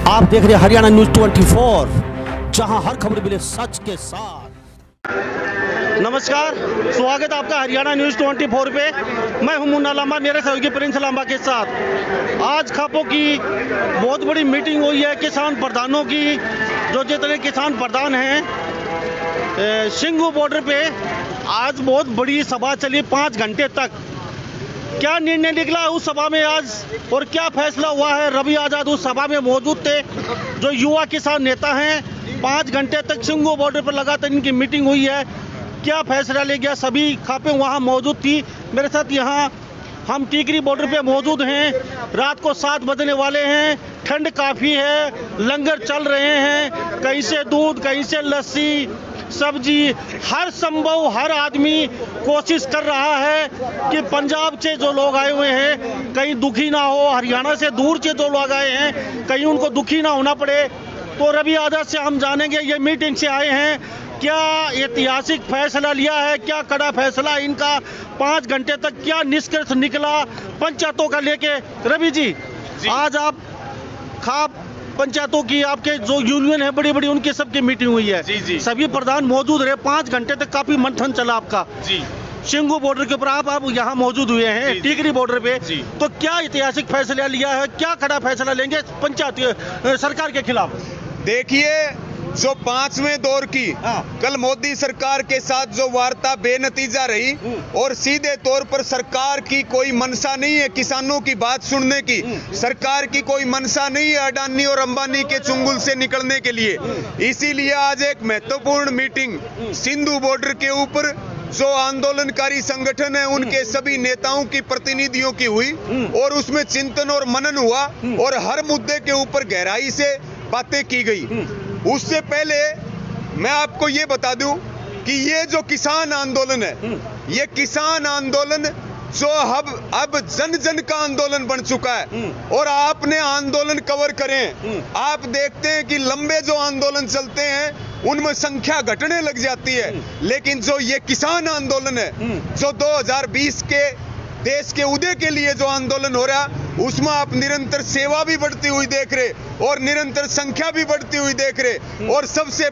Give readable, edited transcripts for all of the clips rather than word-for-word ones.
आप देख रहे हैं हरियाणा न्यूज 24, जहां हर खबर मिले सच के साथ। नमस्कार, स्वागत है आपका हरियाणा न्यूज 24 पे। मैं हूं मुन्ना लांबा, मेरे सहयोगी प्रिंस लांबा के साथ। आज खापों की बहुत बड़ी मीटिंग हुई है किसान प्रधानों की। जो जितने किसान प्रधान हैं सिंगू बॉर्डर पे, आज बहुत बड़ी सभा चली 5 घंटे तक। क्या निर्णय निकला उस सभा में आज और क्या फैसला हुआ है? रवि आजाद उस सभा में मौजूद थे, जो युवा किसान नेता हैं। 5 घंटे तक सिंगू बॉर्डर पर लगातार इनकी मीटिंग हुई है। क्या फैसला ले गया? सभी खापें वहां मौजूद थी। मेरे साथ यहाँ हम टीकरी बॉर्डर पे मौजूद हैं। रात को 7 बजने वाले हैं। ठंड काफ़ी है, लंगर चल रहे हैं। कहीं से दूध, कहीं से लस्सी, सब्जी, हर संभव हर आदमी कोशिश कर रहा है कि पंजाब से जो लोग आए हुए हैं कहीं दुखी ना हो, हरियाणा से दूर से जो लोग आए हैं कहीं उनको दुखी ना होना पड़े। तो रवि आजाद से हम जानेंगे, ये मीटिंग से आए हैं, क्या ऐतिहासिक फैसला लिया है? क्या कड़ा फैसला इनका? 5 घंटे तक क्या निष्कर्ष निकला पंचायतों का लेके? रवि जी, आज आप खाप पंचायतों की, आपके जो यूनियन है बड़ी बड़ी, उनकी सबकी मीटिंग हुई है। जी। सभी प्रधान मौजूद रहे। 5 घंटे तक काफी मंथन चला आपका। जी। सिंगू बॉर्डर के ऊपर आप यहाँ मौजूद हुए हैं, टीकरी बॉर्डर पे। जी। तो क्या ऐतिहासिक फैसला लिया है? क्या कड़ा फैसला लेंगे पंचायत सरकार के खिलाफ? देखिए, जो 5वें दौर की कल मोदी सरकार के साथ जो वार्ता बेनतीजा रही और सीधे तौर पर सरकार की कोई मनसा नहीं है किसानों की बात सुनने की। सरकार की कोई मनसा नहीं है अडानी और अंबानी के चुंगल से निकलने के लिए। इसीलिए आज एक महत्वपूर्ण मीटिंग सिंधु बॉर्डर के ऊपर जो आंदोलनकारी संगठन है उनके सभी नेताओं की प्रतिनिधियों की हुई और उसमें चिंतन और मनन हुआ और हर मुद्दे के ऊपर गहराई से बातें की गई। उससे पहले मैं आपको ये बता दूं कि ये जो किसान आंदोलन है, ये किसान आंदोलन जो अब जन जन का आंदोलन बन चुका है। और आपने आंदोलन कवर करें, आप देखते हैं कि लंबे जो आंदोलन चलते हैं उनमें संख्या घटने लग जाती है, लेकिन जो ये किसान आंदोलन है, जो 2020 के देश के उदय के लिए जो आंदोलन हो रहा है, उसमें आप निरंतर सेवा भी बढ़ती हुई देख रहे और निरंतर संख्या भी बढ़ती हुई देख रहे। और सबसे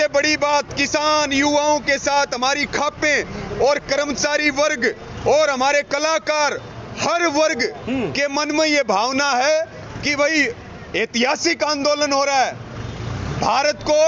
बड़ी बात किसान युवाओं के साथ हमारी खापें और कर्मचारी वर्ग और हमारे कलाकार, हर वर्ग के मन में ये भावना है कि भाई ऐतिहासिक आंदोलन हो रहा है। भारत को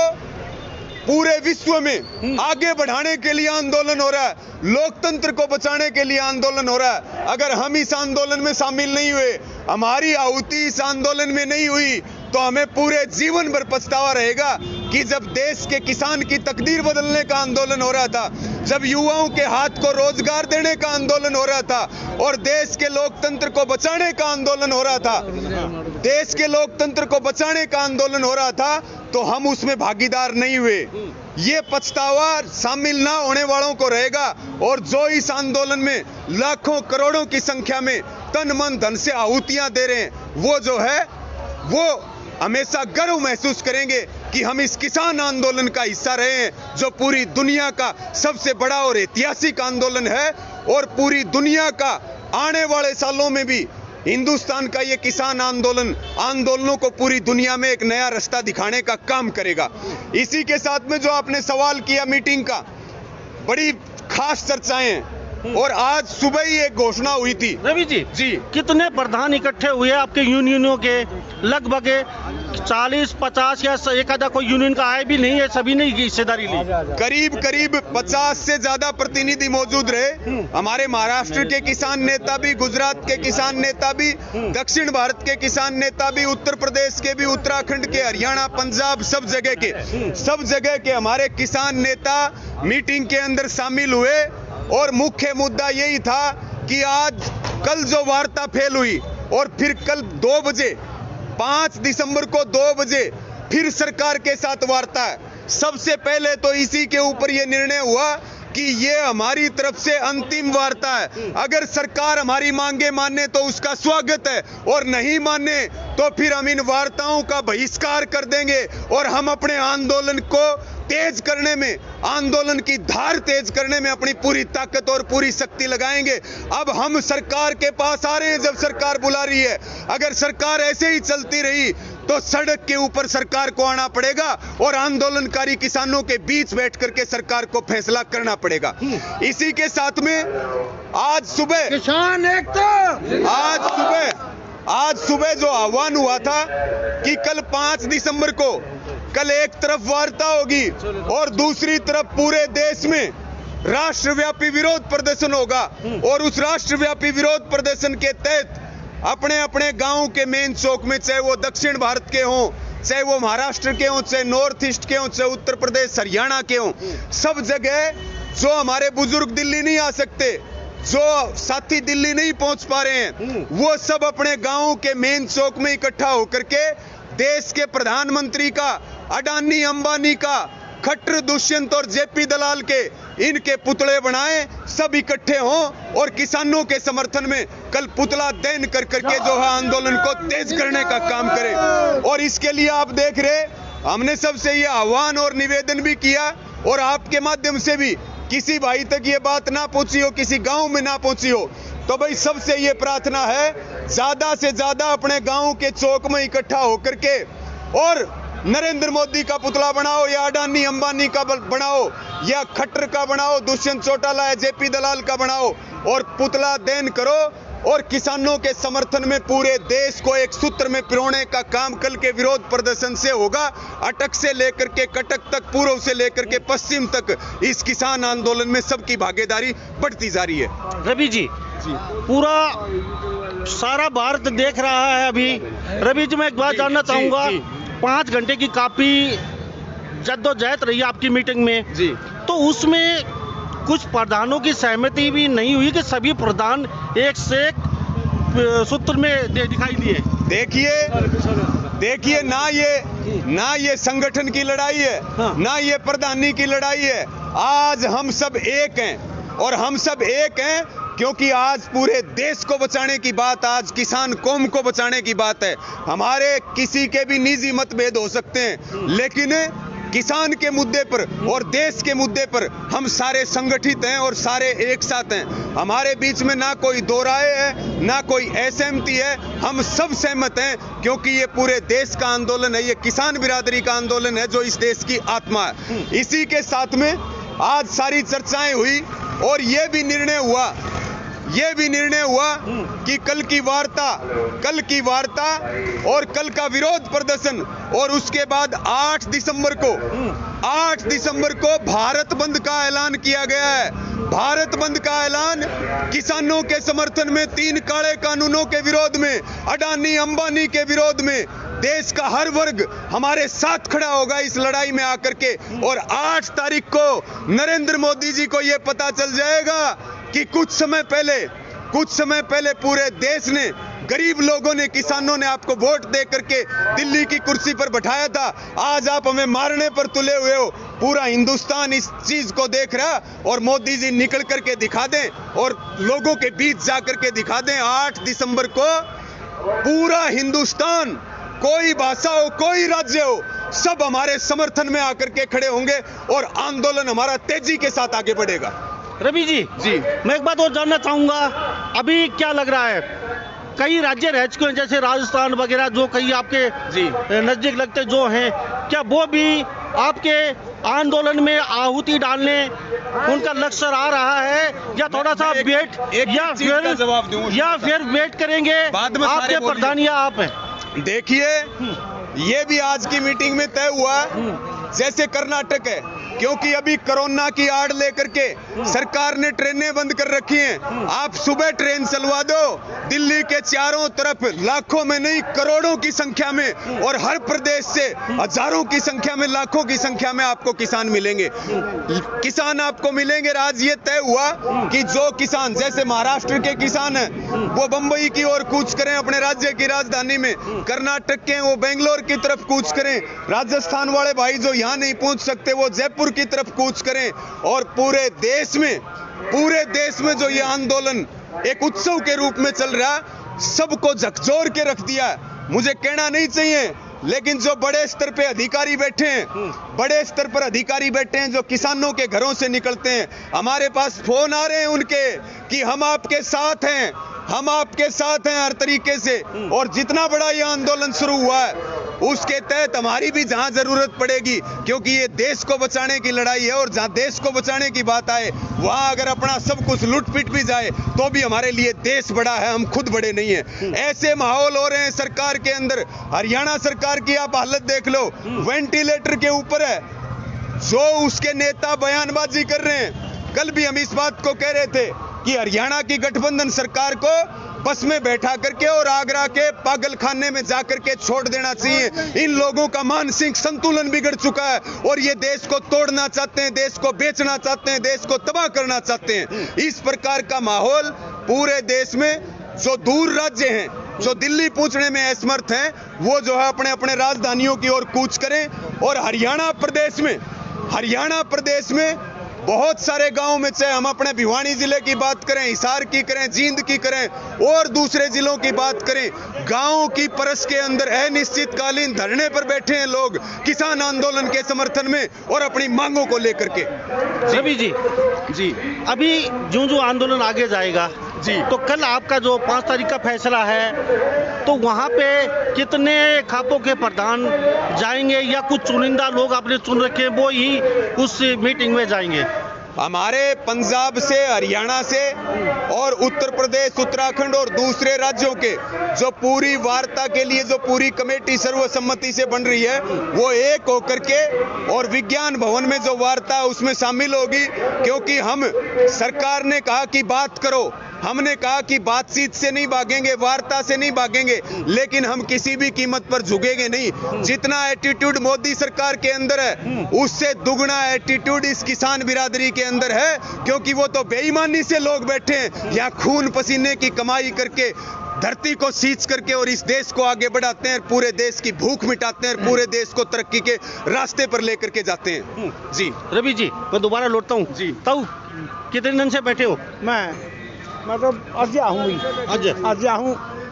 पूरे विश्व में आगे बढ़ाने के लिए आंदोलन हो रहा है, लोकतंत्र को बचाने के लिए आंदोलन हो रहा है। अगर हम इस आंदोलन में शामिल नहीं हुए, हमारी आहुति इस आंदोलन में नहीं हुई, तो हमें पूरे जीवन भर पछतावा रहेगा कि जब देश के किसान की तकदीर बदलने का आंदोलन हो रहा था, जब युवाओं के हाथ को रोजगार देने का आंदोलन हो रहा था और देश के लोकतंत्र को बचाने का आंदोलन हो रहा था, देश के लोकतंत्र को बचाने का आंदोलन हो रहा था, तो हम उसमें भागीदार नहीं हुए। ये पछतावा शामिल ना होने वालों को रहेगा। और जो इस आंदोलन में लाखों करोड़ों की संख्या में तन मन धन से आहुतियां दे रहे हैं, वो जो है वो हमेशा गर्व महसूस करेंगे कि हम इस किसान आंदोलन का हिस्सा रहे हैं, जो पूरी दुनिया का सबसे बड़ा और ऐतिहासिक आंदोलन है। और पूरी दुनिया का आने वाले सालों में भी हिंदुस्तान का ये किसान आंदोलनों को पूरी दुनिया में एक नया रास्ता दिखाने का काम करेगा। इसी के साथ में जो आपने सवाल किया, मीटिंग का बड़ी खास चर्चाएं हैं और आज सुबह ही एक घोषणा हुई थी। रवि जी, कितने प्रधान इकट्ठे हुए आपके यूनियनों के? लगभग 40-50 या एक आधा कोई यूनियन का आए भी नहीं है, सभी ने हिस्सेदारी ली। करीब 50 से ज्यादा प्रतिनिधि मौजूद रहे। हमारे महाराष्ट्र के किसान नेता भी, गुजरात के किसान नेता भी, दक्षिण भारत के किसान नेता भी, उत्तर प्रदेश के भी, उत्तराखंड के, हरियाणा, पंजाब, सब जगह के हमारे किसान नेता मीटिंग के अंदर शामिल हुए। और मुख्य मुद्दा यही था कि कल जो वार्ता फेल हुई और फिर कल 2 बजे 5 दिसंबर को 2 बजे फिर सरकार के साथ वार्ता है। सबसे पहले तो इसी के ऊपर यह निर्णय हुआ कि ये हमारी तरफ से अंतिम वार्ता है। अगर सरकार हमारी मांगे माने तो उसका स्वागत है, और नहीं माने तो फिर हम इन वार्ताओं का बहिष्कार कर देंगे और हम अपने आंदोलन को तेज करने में, आंदोलन की धार तेज करने में अपनी पूरी ताकत और पूरी शक्ति लगाएंगे। अब हम सरकार के पास आ रहे हैं जब सरकार बुला रही है। अगर सरकार ऐसे ही चलती रही तो सड़क के ऊपर सरकार को आना पड़ेगा और आंदोलनकारी किसानों के बीच बैठ करके सरकार को फैसला करना पड़ेगा। इसी के साथ में आज सुबह किसान एकता, आज सुबह जो आह्वान हुआ था कि कल 5 दिसंबर को कल एक तरफ वार्ता होगी और दूसरी तरफ पूरे देश में राष्ट्रव्यापी विरोध प्रदर्शन होगा, और उस राष्ट्रव्यापी विरोध प्रदर्शन के तहत अपने अपने गांव के मेन चौक में, चाहे वो दक्षिण भारत के हों, चाहे वो महाराष्ट्र के हों, चाहे नॉर्थ ईस्ट के हों, चाहे उत्तर प्रदेश हरियाणा के हों, सब जगह जो हमारे बुजुर्ग दिल्ली नहीं आ सकते, जो साथी दिल्ली नहीं पहुंच पा रहे हैं, वो सब अपने गांव के मेन चौक में इकट्ठा होकर के देश के प्रधानमंत्री का, अडानी अंबानी का, खट्टर दुष्यंत और जेपी दलाल के इनके पुतले बनाएं, सब इकट्ठे हों और किसानों के समर्थन में कल पुतला दहन कर करके जो है आंदोलन को तेज करने का काम करें। और इसके लिए आप देख रहे, हमने सबसे ये आह्वान और निवेदन भी किया और आपके माध्यम से भी किसी भाई तक ये बात ना पहुंची हो, किसी गांव में ना पहुंची हो, तो भाई सबसे ये प्रार्थना है ज्यादा से ज्यादा अपने गांव के चौक में इकट्ठा होकर के और नरेंद्र मोदी का पुतला बनाओ या अडानी अंबानी का बनाओ या खट्टर का बनाओ, दुष्यंत चौटाला या जेपी दलाल का बनाओ और पुतला दहन करो और किसानों के समर्थन में पूरे देश को एक सूत्र में पिरोने का काम कल के विरोध प्रदर्शन से होगा। अटक से लेकर के कटक तक, पूर्व से लेकर के पश्चिम तक इस किसान आंदोलन में सबकी भागीदारी बढ़ती जा रही है। रवि जी, पूरा सारा भारत देख रहा है अभी। रवि जी, मैं एक बात जानना चाहूंगा, 5 घंटे की काफी जद्दोजहद रही आपकी मीटिंग में जी, तो उसमें कुछ प्रधानों की सहमति भी नहीं हुई कि सभी प्रधान एक से एक सूत्र में दिखाई दिए। देखिए ना ये संगठन की लड़ाई है, हाँ। ना ये प्रधानी की लड़ाई है। आज हम सब एक हैं और हम सब एक हैं क्योंकि आज पूरे देश को बचाने की बात, आज किसान कौम को बचाने की बात है। हमारे किसी के भी निजी मतभेद हो सकते हैं, लेकिन किसान के मुद्दे पर और देश के मुद्दे पर हम सारे संगठित हैं और सारे एक साथ हैं। हमारे बीच में ना कोई दो राय है, ना कोई असहमति है, हम सब सहमत हैं क्योंकि ये पूरे देश का आंदोलन है, ये किसान बिरादरी का आंदोलन है जो इस देश की आत्मा है। इसी के साथ में आज सारी चर्चाएं हुई और ये भी निर्णय हुआ कि कल की वार्ता और कल का विरोध प्रदर्शन और उसके बाद 8 दिसंबर को भारत बंद का ऐलान किया गया है। भारत बंद का ऐलान किसानों के समर्थन में, 3 काले कानूनों के विरोध में, अडानी अंबानी के विरोध में देश का हर वर्ग हमारे साथ खड़ा होगा इस लड़ाई में आकर के। और 8 तारीख को नरेंद्र मोदी जी को यह पता चल जाएगा कि कुछ समय पहले पूरे देश ने, गरीब लोगों ने, किसानों ने आपको वोट दे करके दिल्ली की कुर्सी पर बैठाया था। आज आप हमें मारने पर तुले हुए हो। पूरा हिंदुस्तान इस चीज को देख रहा और मोदी जी निकल करके दिखा दें और लोगों के बीच जाकर के दिखा दें। 8 दिसंबर को पूरा हिंदुस्तान, कोई भाषा हो, कोई राज्य हो, सब हमारे समर्थन में आकर के खड़े होंगे और आंदोलन हमारा तेजी के साथ आगे बढ़ेगा। रवि जी, मैं एक बात और जानना चाहूंगा, अभी क्या लग रहा है, कई राज्य रह चुके हैं जैसे राजस्थान वगैरह, जो कई आपके नजदीक लगते जो हैं, क्या वो भी आपके आंदोलन में आहुति डालने उनका लक्ष्य आ रहा है या थोड़ा सा वेट या फिर वेट करेंगे आपके प्रधान या आप हैं? देखिए, ये भी आज की मीटिंग में तय हुआ जैसे कर्नाटक है, क्योंकि अभी कोरोना की आड़ लेकर के सरकार ने ट्रेनें बंद कर रखी हैं। आप सुबह ट्रेन चलवा दो, दिल्ली के चारों तरफ लाखों में नहीं करोड़ों की संख्या में और हर प्रदेश से हजारों की संख्या में, लाखों की संख्या में आपको किसान मिलेंगे। आज ये तय हुआ कि जो किसान, जैसे महाराष्ट्र के किसान हैं वो बंबई की ओर कूच करें, अपने राज्य की राजधानी में, कर्नाटक के वो बेंगलोर की तरफ कूच करें, राजस्थान वाले भाई जो यहाँ नहीं पहुंच सकते वो जयपुर की तरफ कूच करें और पूरे देश में जो ये आंदोलन एक उत्सव के रूप में चल रहा, सबको झकझोर के रख दिया। मुझे कहना नहीं चाहिए, लेकिन जो बड़े स्तर पे अधिकारी बैठे हैं, बड़े स्तर पर अधिकारी बैठे हैं जो किसानों के घरों से निकलते हैं, हमारे पास फोन आ रहे हैं उनके कि हम आपके साथ हैं, हम आपके साथ हैं हर तरीके से। और जितना बड़ा ये आंदोलन शुरू हुआ है उसके तहत हमारी भी जहां जरूरत पड़ेगी, क्योंकि ये देश को बचाने की लड़ाई है, और जहां देश को बचाने की बात आए वहां अगर अपना सब कुछ लूट पिट भी जाए तो भी हमारे लिए देश बड़ा है, हम खुद बड़े नहीं हैं। ऐसे माहौल हो रहे हैं सरकार के अंदर। हरियाणा सरकार की आप हालत देख लो, वेंटिलेटर के ऊपर है, जो उसके नेता बयानबाजी कर रहे हैं। कल भी हम इस बात को कह रहे थे कि हरियाणा की गठबंधन सरकार को बस में बैठा करके और आगरा के पागल खाने में जाकर के छोड़ देना चाहिए। इन लोगों का मानसिक संतुलन बिगड़ चुका है और ये देश को तोड़ना चाहते हैं, देश को बेचना चाहते हैं, देश को तबाह करना चाहते हैं। इस प्रकार का माहौल पूरे देश में, जो दूर राज्य हैं, जो दिल्ली पहुंचने में असमर्थ हैं, वो जो है अपने अपने राजधानियों की ओर कूच करें। और हरियाणा प्रदेश में बहुत सारे गांव में, चाहे हम अपने भिवानी जिले की बात करें, हिसार की करें, जींद की करें और दूसरे जिलों की बात करें, गांव की परस के अंदर अनिश्चितकालीन धरने पर बैठे हैं लोग किसान आंदोलन के समर्थन में और अपनी मांगों को लेकर के। रवि जी, अभी जो आंदोलन आगे जाएगा जी, तो कल आपका जो 5 तारीख का फैसला है, तो वहाँ पे कितने खापों के प्रधान जाएंगे या कुछ चुनिंदा लोग आपने चुन रखे हैं वो ही उस मीटिंग में जाएंगे? हमारे पंजाब से, हरियाणा से और उत्तर प्रदेश, उत्तराखंड और दूसरे राज्यों के जो पूरी वार्ता के लिए जो पूरी कमेटी सर्वसम्मति से बन रही है, वो एक होकर के और विज्ञान भवन में जो वार्ता है उसमें शामिल होगी। क्योंकि हम, सरकार ने कहा कि बात करो, हमने कहा कि बातचीत से नहीं भागेंगे, वार्ता से नहीं भागेंगे, लेकिन हम किसी भी कीमत पर झुकेंगे नहीं। जितना एटीट्यूड मोदी सरकार के अंदर है उससे दुगना एटीट्यूड इस किसान बिरादरी के अंदर है, क्योंकि वो तो बेईमानी से लोग बैठे हैं यहाँ खून पसीने की कमाई करके धरती को सींच करके और इस देश को आगे बढ़ाते हैं, पूरे देश की भूख मिटाते हैं, पूरे देश को तरक्की के रास्ते पर लेकर के जाते हैं। जी रवि जी, मैं दोबारा लौटता हूँ जी। तब कितने दिन से बैठे हो? मैं मतलब आज आऊँ आज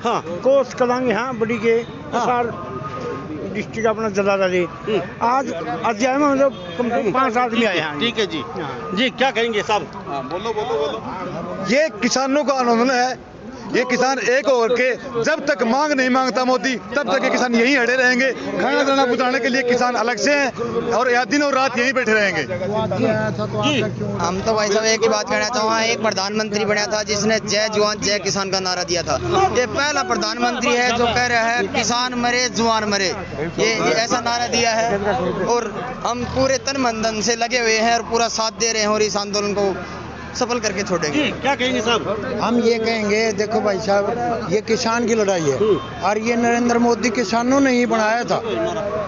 हाँ कोस कलांगे, हाँ बड़ी के साल डिस्ट्रिक्ट अपना जलाला जी। आज आया मैं, मतलब कम से कम 5 आदमी आए हैं। ठीक है जी। जी क्या कहेंगे साहब? बोलो। ये किसानों का आंदोलन है। ये किसान एक होकर के जब तक मांग नहीं मांगता मोदी, तब तक ये किसान यहीं अड़े रहेंगे। खाना दाना बुझाने के लिए किसान अलग से हैं और दिन और रात यहीं बैठे रहेंगे। हम तो भाई साहब एक ही बात कहना चाहूँगा, एक प्रधानमंत्री बना था जिसने जय जवान जय किसान का नारा दिया था। ये पहला प्रधानमंत्री है जो कह रहा है किसान मरे जवान मरे, ये ऐसा नारा दिया है। और हम पूरे तन मन धन से लगे हुए हैं और पूरा साथ दे रहे हैं और इस आंदोलन को सफल करके छोड़ेंगे। जी क्या कहेंगे साहब? हम ये कहेंगे, देखो भाई साहब, ये किसान की लड़ाई है और ये नरेंद्र मोदी किसानों ने ही बनाया था,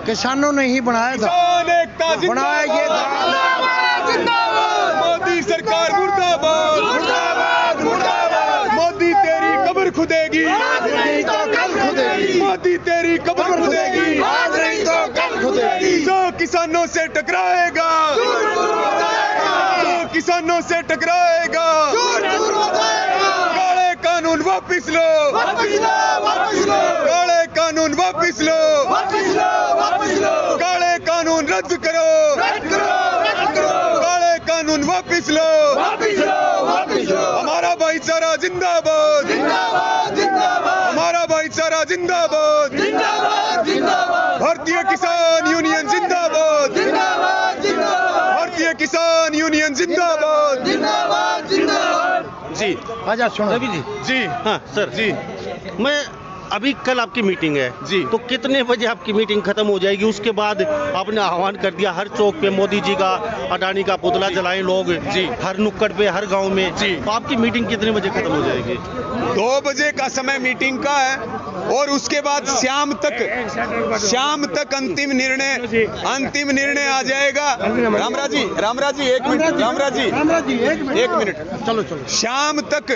किसानों ने ही बनाया था, बनाया ये मोदी सरकार मुर्दाबाद, मुर्दाबाद, मुर्दाबाद। मोदी तेरी कब्र खुदेगी, आज नहीं तो कल खुदेगी, मोदी तेरी कब्र खुदेगी, आज नहीं तो कल खुदेगी। जो किसानों से टकराएगा, जो किसानों से टकराएगा, काले कानून वापिस लो, काले कानून वापिस लो, काले कानून रद्द करो, काले कानून वापिस लो। हमारा भाईचारा जिंदाबाद, हमारा भाईचारा जिंदाबाद, भारतीय किसान यूनियन जिंदाबाद, भारतीय किसान यूनियन जिंदाबाद। जी आजा सुनो रवि जी। जी हाँ सर जी। मैं अभी कल आपकी मीटिंग है जी। तो कितने बजे आपकी मीटिंग खत्म हो जाएगी? उसके बाद आपने आह्वान कर दिया हर चौक पे मोदी जी का, अडानी का पुतला जलाएं लोग जी। हर नुक्कड़ पे, हर गांव में जी। तो आपकी मीटिंग कितने बजे खत्म हो जाएगी? 2 बजे का समय मीटिंग का है और उसके बाद शाम तक अंतिम निर्णय आ जाएगा। रामराज जी एक मिनट चलो शाम तक,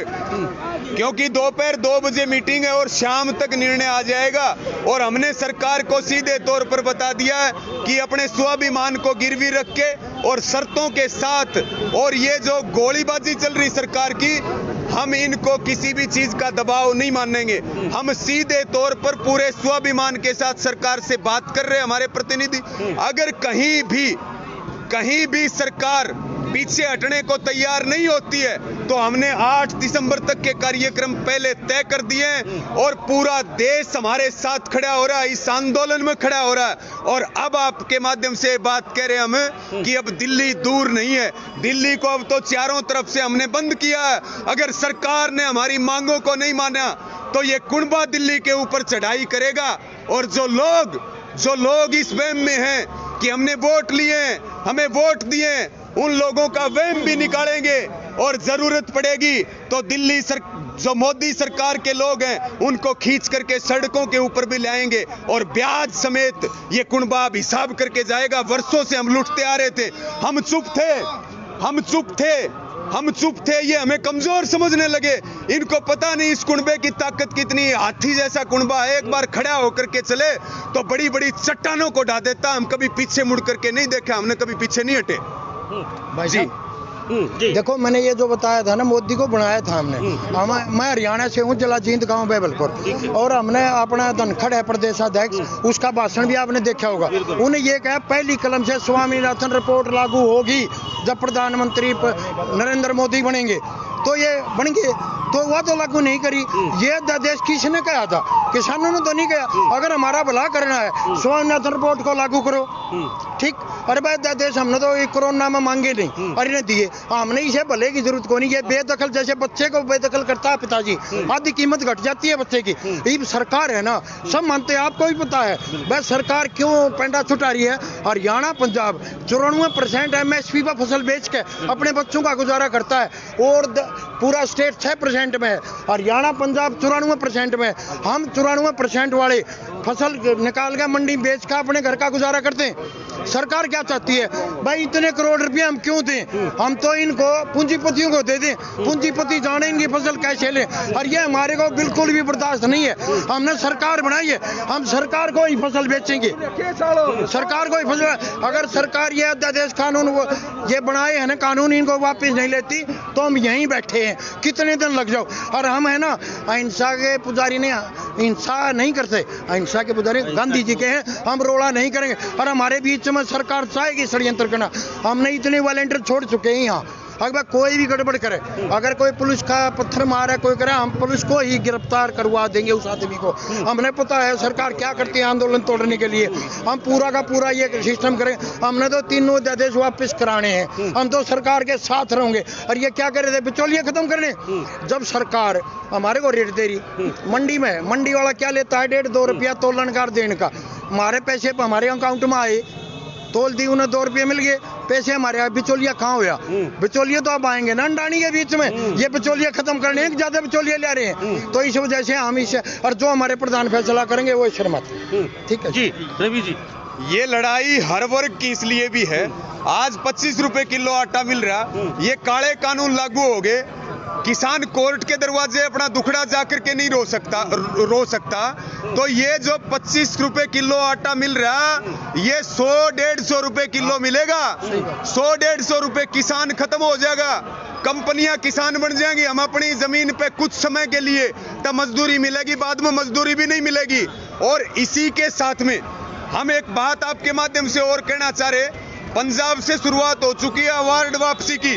क्योंकि दोपहर 2 बजे मीटिंग है और शाम तक निर्णय आ जाएगा। और हमने सरकार को सीधे तौर पर बता दिया है कि अपने स्वाभिमान को गिरवी रख के और शर्तों के साथ, और ये जो गोलीबाजी चल रही सरकार की, हम इनको किसी भी चीज का दबाव नहीं मानेंगे। हम सीधे तौर पर पूरे स्वाभिमान के साथ सरकार से बात कर रहे हैं हमारे प्रतिनिधि। अगर कहीं भी सरकार पीछे हटने को तैयार नहीं होती है तो हमने 8 दिसंबर तक के कार्यक्रम पहले तय कर दिए हैं और पूरा देश हमारे साथ खड़ा हो रहा है, इस आंदोलन में खड़ा हो रहा है। और अब आपके माध्यम से बात कह रहे हैं हम कि अब दिल्ली दूर नहीं है, दिल्ली को अब तो चारों तरफ से हमने बंद किया है। अगर सरकार ने हमारी मांगों को नहीं माना तो ये कुनबा दिल्ली के ऊपर चढ़ाई करेगा। और जो लोग इस वहम में हैं कि हमने वोट लिए, हमें वोट दिए, उन लोगों का वहम भी निकालेंगे और जरूरत पड़ेगी तो दिल्ली जो मोदी सरकार के लोग हैं उनको खींच करके सड़कों के ऊपर भी लाएंगे और ब्याज समेत ये कुनबा हिसाब करके जाएगा। वर्षों से हम लुटते आ रहे थे, हम चुप थे, ये हमें कमजोर समझने लगे। इनको पता नहीं इस कुनबे की ताकत कितनी, हाथी जैसा कुनबा है, एक बार खड़ा होकर के चले तो बड़ी बड़ी चट्टानों को ढा देता। हम कभी पीछे मुड़ करके नहीं देखा, हमने कभी पीछे नहीं हटे। भाई जी देखो, मैंने ये जो बताया था ना, मोदी को बनाया था हमने। मैं हरियाणा से हूँ, जलाजींद गांव बेबलपुर, और हमने अपना धनखड़ है प्रदेशाध्यक्ष, उसका भाषण भी आपने देखा होगा। उन्हें ये कहा पहली कलम से स्वामीनाथन रिपोर्ट लागू होगी जब प्रधानमंत्री नरेंद्र मोदी बनेंगे, तो ये बन गए, तो वह तो लागू नहीं करी। ये अध्यादेश किसने कहा था? किसानों ने तो नहीं कहा। अगर हमारा भला करना है स्वामीनाथन रिपोर्ट को लागू करो, ठीक। अरे भाई अध्यादेश हमने तो ये कोरोना में मांगे नहीं और इन्हें दिए, हमने इसे भले की जरूरत को नहीं। ये बेदखल, जैसे बच्चे को बेदखल करता है पिताजी, आधी कीमत घट जाती है बच्चे की। ये सरकार है ना, सब मानते हैं, आपको भी पता है। बस सरकार क्यों पेंडा छुटा रही है? हरियाणा पंजाब 94% MSP पर फसल बेच के अपने बच्चों का गुजारा करता है और पूरा स्टेट 6% में है। हरियाणा पंजाब 94% में, हम 94% वाले फसल निकाल के मंडी बेच के अपने घर का गुजारा करते हैं। सरकार क्या चाहती है? भाई इतने करोड़ रुपए हम क्यों दें? हम तो इनको पूंजीपतियों को दे दें, पूंजीपति जाने इनकी फसल कैसे लें। और ये हमारे को बिल्कुल भी बर्दाश्त नहीं है। हमने सरकार बनाई है, हम सरकार को ही फसल बेचेंगे, सरकार को ही फसल। अगर सरकार ये अध्यादेश कानून ये बनाए है ना, कानून इनको वापस नहीं लेती तो हम यहीं बैठे हैं, कितने दिन लग जाओ। और हम है ना अहिंसा के पुजारी नहीं, हिंसा नहीं करते, अहिंसा के पुजारी गांधी जी के हैं। हम रोड़ा नहीं करेंगे और हमारे बीच में सरकार चाहेगी षड्यंत्र करना। हमने इतने वॉलंटियर छोड़ चुके हैं यहाँ। अगर कोई भी गड़बड़ करे, अगर कोई पुलिस का पत्थर मारे, कोई करे, हम पुलिस को ही गिरफ्तार करवा देंगे उस आदमी को। हमने पता है सरकार क्या करती है आंदोलन तोड़ने के लिए। हम पूरा का पूरा ये सिस्टम करें। हमने तो तीनों अध्यादेश वापस कराने हैं, हम तो सरकार के साथ रहेंगे। और ये क्या कर रहे थे, बिचौलिए खत्म करने। जब सरकार हमारे को रेट दे रही मंडी में, मंडी वाला क्या लेता है 1.5-2 रुपया तोलनकार देने का। हमारे पैसे हमारे अकाउंट में आए, तोल दी, उन्हें 2 रुपये मिल गए, पैसे हमारे। बिचौलिया कहाँ होया? बिचौलिया तो अब आएंगे ना अंडानी के बीच में, ये बिचौलिया खत्म करने हैं, ज्यादा बिचौलिया ले रहे हैं। तो इस वजह से हम इसे, और जो हमारे प्रधान फैसला करेंगे वो शर्मत। ठीक है जी रवि जी, ये लड़ाई हर वर्ग की इसलिए भी है। आज 25 रुपए किलो आटा मिल रहा, ये काले कानून लागू हो गए। किसान कोर्ट के दरवाजे अपना दुखड़ा जाकर के नहीं रो सकता। तो ये जो 25 रुपए किलो आटा मिल रहा, ये 100-150 रुपए किलो मिलेगा। 100-150 रुपए किसान खत्म हो जाएगा, कंपनियां किसान बन जाएंगी। हम अपनी जमीन पे कुछ समय के लिए तब मजदूरी मिलेगी, बाद में मजदूरी भी नहीं मिलेगी। और इसी के साथ में हम एक बात आपके माध्यम से और कहना चाह रहे, पंजाब से शुरुआत हो चुकी है अवार्ड वापसी की,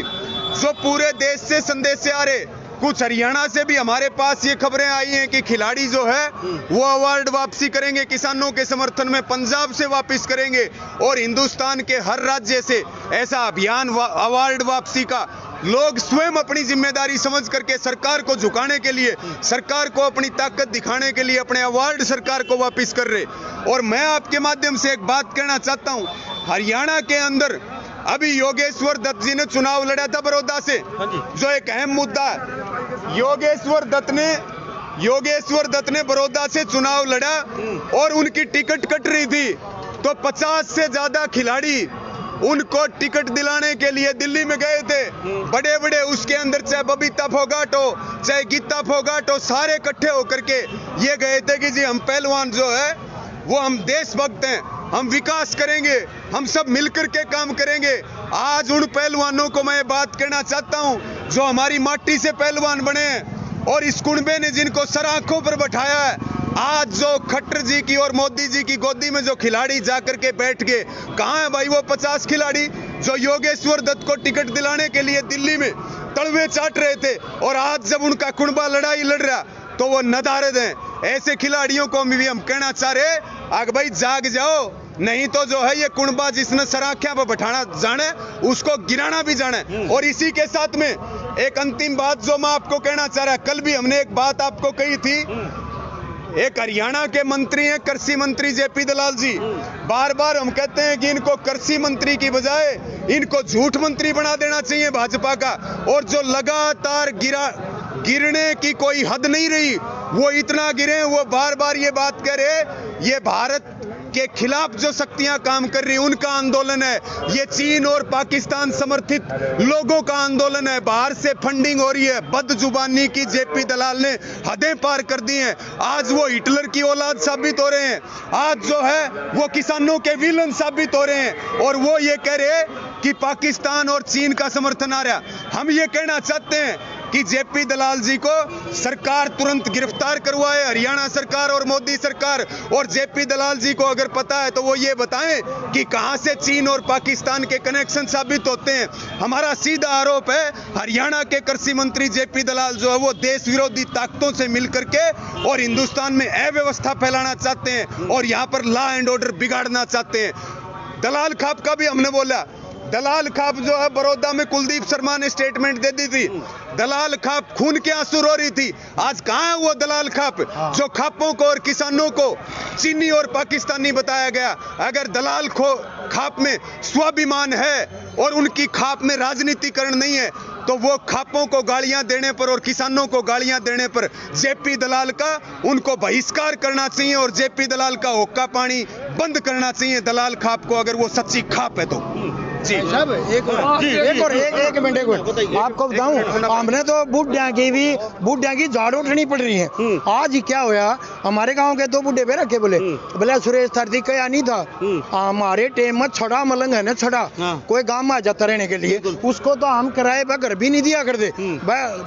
जो पूरे देश से संदेश आ रहे। कुछ हरियाणा से भी हमारे पास ये खबरें आई हैं कि खिलाड़ी जो है वो अवार्ड वापसी करेंगे किसानों के समर्थन में, पंजाब से वापस करेंगे। और हिंदुस्तान के हर राज्य से ऐसा अभियान अवार्ड वापसी का लोग स्वयं अपनी जिम्मेदारी समझ करके सरकार को झुकाने के लिए, सरकार को अपनी ताकत दिखाने के लिए अपने अवार्ड सरकार को वापस कर रहे। और मैं आपके माध्यम से एक बात कहना चाहता हूं, हरियाणा के अंदर अभी योगेश्वर दत्त जी ने चुनाव लड़ा था बड़ौदा से, जो एक अहम मुद्दा है। योगेश्वर दत्त ने बड़ौदा से चुनाव लड़ा और उनकी टिकट कट रही थी, तो 50 से ज्यादा खिलाड़ी उनको टिकट दिलाने के लिए दिल्ली में गए थे। बड़े बड़े उसके अंदर चाहे बबीता फोगाट हो, चाहे गीता फोगाट हो, सारे इकट्ठे होकर के ये गए थे कि जी हम पहलवान जो है वो हम देशभक्त हैं, हम विकास करेंगे, हम सब मिलकर के काम करेंगे। आज उन पहलवानों को मैं बात कहना चाहता हूं जो हमारी माटी से पहलवान बने हैं और इस कुनबे ने जिनको सर आंखों पर बैठाया है, आज जो खट्टर जी की और मोदी जी की गोदी में जो खिलाड़ी जाकर के बैठ गए, कहाँ है भाई वो 50 खिलाड़ी जो योगेश्वर दत्त को टिकट दिलाने के लिए दिल्ली में तलवे चाट रहे थे, और आज जब उनका कुनबा लड़ाई लड़ रहा तो वो नदारद हैं। ऐसे खिलाड़ियों को भी हम कहना चाह रहे, आग भाई जाग जाओ, नहीं तो जो है ये कुनबा जिसने सराख्या पर बैठाना जाने उसको गिराना भी जाने। और इसी के साथ में एक अंतिम बात जो मैं आपको कहना चाह रहा, कल भी हमने एक बात आपको कही थी, एक हरियाणा के मंत्री हैं कृषि मंत्री जेपी दलाल जी, बार बार हम कहते हैं कि इनको कृषि मंत्री की बजाय इनको झूठ मंत्री बना देना चाहिए भाजपा का। और जो लगातार गिरने की कोई हद नहीं रही, वो इतना गिरे, वो बार बार ये बात कह रहे, ये भारत के खिलाफ जो शक्तियां काम कर रही उनका आंदोलन है, ये चीन और पाकिस्तान समर्थित लोगों का आंदोलन है, बाहर से फंडिंग हो रही है। बदजुबानी की जेपी दलाल ने हदें पार कर दी हैं, आज वो हिटलर की औलाद साबित हो रहे हैं, आज जो है वो किसानों के विलन साबित हो रहे हैं, और वो ये कह रहे कि पाकिस्तान और चीन का समर्थन आ रहा। हम ये कहना चाहते हैं कि जेपी दलाल जी को सरकार तुरंत गिरफ्तार करवाए, हरियाणा सरकार और मोदी सरकार। और जेपी दलाल जी को अगर पता है तो वो ये बताएं कि कहां से चीन और पाकिस्तान के कनेक्शन साबित होते हैं। हमारा सीधा आरोप है, हरियाणा के कृषि मंत्री जेपी दलाल जो है वो देश विरोधी ताकतों से मिलकर के और हिंदुस्तान में अव्यवस्था फैलाना चाहते हैं और यहां पर लॉ एंड ऑर्डर बिगाड़ना चाहते हैं। दलाल खाप का भी हमने बोला, दलाल खाप जो है बड़ौदा में कुलदीप शर्मा ने स्टेटमेंट दे दी थी, दलाल खाप खून के आंसू रो रही थी। आज कहां है वो दलाल खाप जो खापों को और किसानों को चीनी और पाकिस्तानी बताया गया। अगर दलाल खाप में स्वाभिमान है और उनकी खाप में राजनीतिकरण नहीं है तो वो खापों को गालियां देने पर और किसानों को गालियां देने पर जेपी दलाल का उनको बहिष्कार करना चाहिए और जेपी दलाल का हुक्का पानी बंद करना चाहिए दलाल खाप को, अगर वो सच्ची खाप है तो। जी साहब एक मिनट आपको बताऊं, हमने तो बुढ़िया की झाड़ उठनी पड़ रही है। आज ही क्या होया, हमारे गांव के 2 बुढ़े पे रखे, बोले सुरेश थर्दी कया नहीं था, हमारे टेम में छड़ा मलंग है ना, छड़ा कोई गांव में आ जाता रहने के लिए, उसको तो हम किराए पर घर भी नहीं दिया कर दे,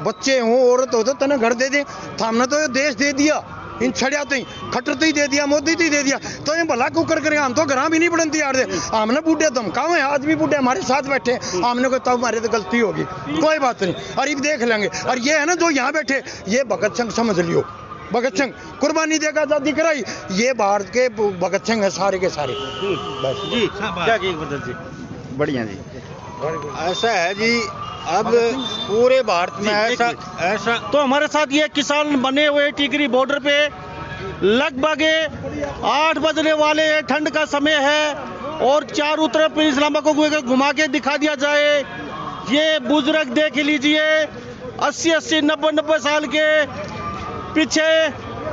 बच्चे हो औरत हो तो तने घर दे दे, हमने तो ये देश दे दिया, इन छड़िया तो खटर तो ही दे दिया, मोदी तो ही दे दिया, तो ये भला क्यों कर करेंगे, हम तो घर भी नहीं बढ़ती यार दे, हमने बूढ़े धमकाओ हैं, आज भी बूढ़े हमारे साथ बैठे, हमने को तब हमारी तो गलती होगी, कोई बात नहीं, और ये देख लेंगे। और ये है ना जो यहाँ बैठे, ये भगत सिंह समझ लियो, भगत सिंह कुर्बानी देगा आजादी कराई, ये भारत के भगत सिंह है सारे के सारे। बस जी क्या जी बढ़िया जी, ऐसा है जी, अब पूरे भारत में ऐसा तो हमारे साथ ये किसान बने हुए टिकरी बॉर्डर पे लगभग 8 बजने वाले, ठंड का समय है और चारों तरफ इस्लामा को घुमा के दिखा दिया जाए। ये बुजुर्ग देख लीजिए, 80-80, 90-90 साल के, पीछे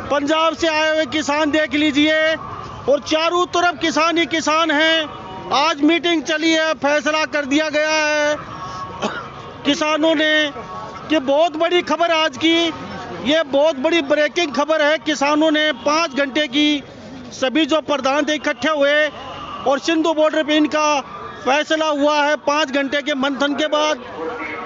पंजाब से आए हुए किसान देख लीजिए, और चारों तरफ किसान ही किसान हैं। आज मीटिंग चली है, फैसला कर दिया गया है किसानों ने कि बहुत बड़ी खबर आज की, ये बहुत बड़ी ब्रेकिंग खबर है। किसानों ने 5 घंटे की सभी जो प्रधान थे इकट्ठे हुए और सिंधु बॉर्डर पे इनका फैसला हुआ है 5 घंटे के मंथन के बाद।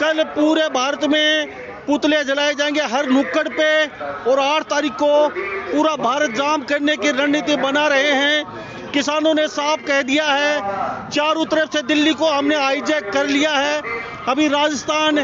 कल पूरे भारत में पुतले जलाए जाएंगे हर नुक्कड़ पे, और 8 तारीख को पूरा भारत जाम करने की रणनीति बना रहे हैं। किसानों ने साफ कह दिया है, चारों तरफ से दिल्ली को हमने हाईजैक कर लिया है। अभी राजस्थान,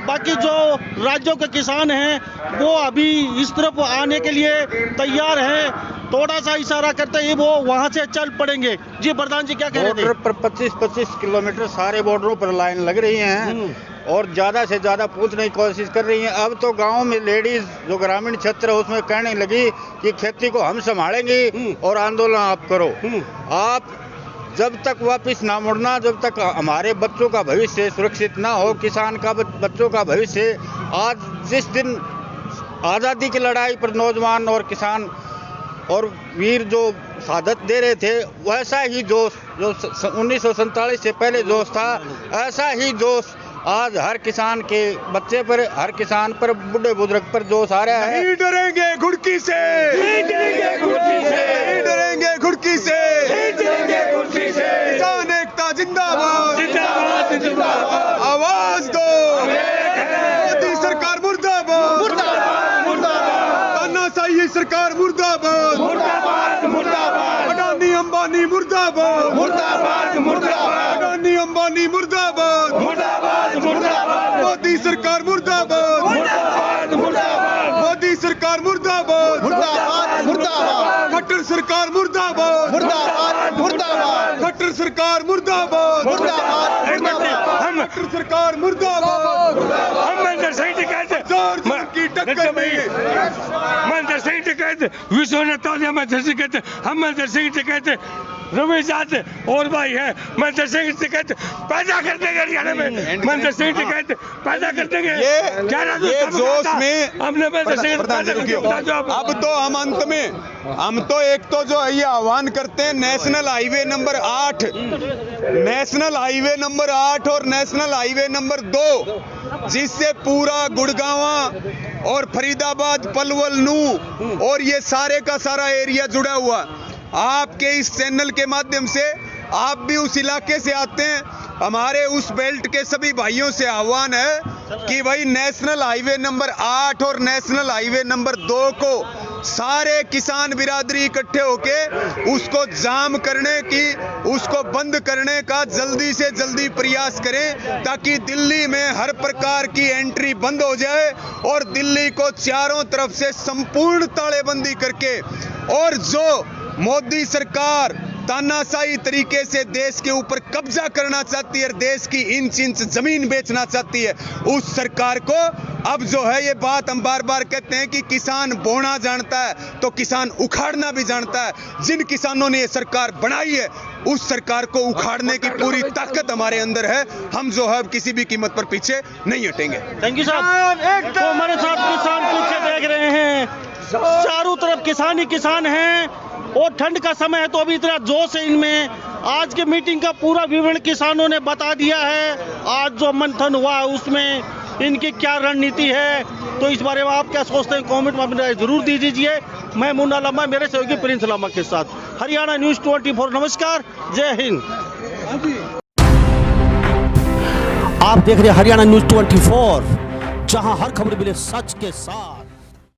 बाकी जो राज्यों के किसान हैं वो अभी इस तरफ आने के लिए तैयार हैं, थोड़ा सा इशारा करते ही वो वहां से चल पड़ेंगे। जी प्रधान जी क्या कह रहे थे? बॉर्डर पर 25-25 किलोमीटर सारे बॉर्डरों पर लाइन लग रही हैं और ज्यादा से ज्यादा पूछने की कोशिश कर रही हैं। अब तो गांव में लेडीज जो ग्रामीण क्षेत्र है उसमें कहने लगी कि खेती को हम संभालेंगे और आंदोलन आप करो। आप जब तक वापस ना मुड़ना, जब तक हमारे बच्चों का भविष्य सुरक्षित ना हो, किसान का बच्चों का भविष्य, आज जिस दिन आज़ादी की लड़ाई पर नौजवान और किसान और वीर जो शहादत दे रहे थे, वैसा ही जोश जो 1947 से पहले जोश था, ऐसा ही जोश आज हर किसान के बच्चे पर, हर किसान पर, बूढ़े बुजुर्ग पर जोश आ रहा है। नहीं डरेंगे घुड़की से, नहीं डरेंगे घुड़की से, नहीं डरेंगे घुड़की से, नहीं डरेंगे घुड़की से। किसान एकता जिंदाबाद, जिंदाबाद जिंदाबाद, आवाज दो। सरकार मुर्दाबाद मुर्दाबाद मुर्दाबाद अडानी अंबानी मुर्दाबाद मुर्दाबाद मुर्दाबाद अडानी अंबानी मुर्दाबाद मुर्दाबाद मुर्दाबाद मोदी सरकार मुर्दाबाद मुर्दाबाद मुर्दाबाद मोदी सरकार मुर्दाबाद मुर्दाबाद मुर्दाबाद खट्टर सरकार मुर्दाबाद मुर्दाबाद मुर्दाबाद खट्टर सरकार मुर्दाबाद मुर्दाबाद हम खट्टर सरकार मुर्दाबाद हम मंदिर सही टिकट जोर जोर की टक्कर में मंदिर सही टिकट विश्वनाथ तालिया मंदिर सही टिकट हम मंदिर सही टिकट रवि जात और भाई है मंदिर सही टिकट पैदा कर देंगे हरियाणा में मंदिर सही टिकट पैदा कर देंगे ये जोश में हमने मंदिर सही अब तो हम अंत में हम तो एक तो जो ये आह्वान करते हैं national highway number 8 national highway number 8 और नेशनल हाईवे नंबर 2 जिससे पूरा गुड़गांव और फरीदाबाद पलवल नू और ये सारे का सारा एरिया जुड़ा हुआ। आपके इस चैनल के माध्यम से आप भी उस इलाके से आते हैं, हमारे उस बेल्ट के सभी भाइयों से आह्वान है कि भाई नेशनल हाईवे नंबर 8 और नेशनल हाईवे नंबर 2 को सारे किसान बिरादरी इकट्ठे होके उसको जाम करने की, उसको बंद करने का जल्दी से जल्दी प्रयास करें ताकि दिल्ली में हर प्रकार की एंट्री बंद हो जाए और दिल्ली को चारों तरफ से संपूर्ण तालेबंदी करके और जो मोदी सरकार तानाशाही तरीके से देश के ऊपर कब्जा करना चाहती है, देश की इंच इंच जमीन बेचना चाहती है, उस सरकार को अब जो है ये बात हम बार बार कहते हैं कि किसान बोना जानता है तो किसान उखाड़ना भी जानता है। जिन किसानों ने ये सरकार बनाई है उस सरकार को उखाड़ने की पूरी ताकत हमारे अंदर है। हम जो है किसी भी कीमत पर पीछे नहीं हटेंगे। थैंक यू साहब। तो हमारे साथ किसान पीछे देख रहे हैं, चारों तरफ किसान ही किसान हैं और ठंड का समय है तो अभी इतना जोश है इनमें। आज के मीटिंग का पूरा विवरण किसानों ने बता दिया है। आज जो मंथन हुआ है उसमें इनकी क्या रणनीति है, तो इस बारे में आप क्या सोचते हैं कमेंट में अपनी राय जरूर दी दीजिए। मैं मुन्ना लामा, मेरे सहयोगी प्रिंस लामा के साथ हरियाणा न्यूज़ 24। नमस्कार, जय हिंद। आप देख रहे हैं हरियाणा न्यूज़ 24, जहां हर खबर मिले सच के साथ।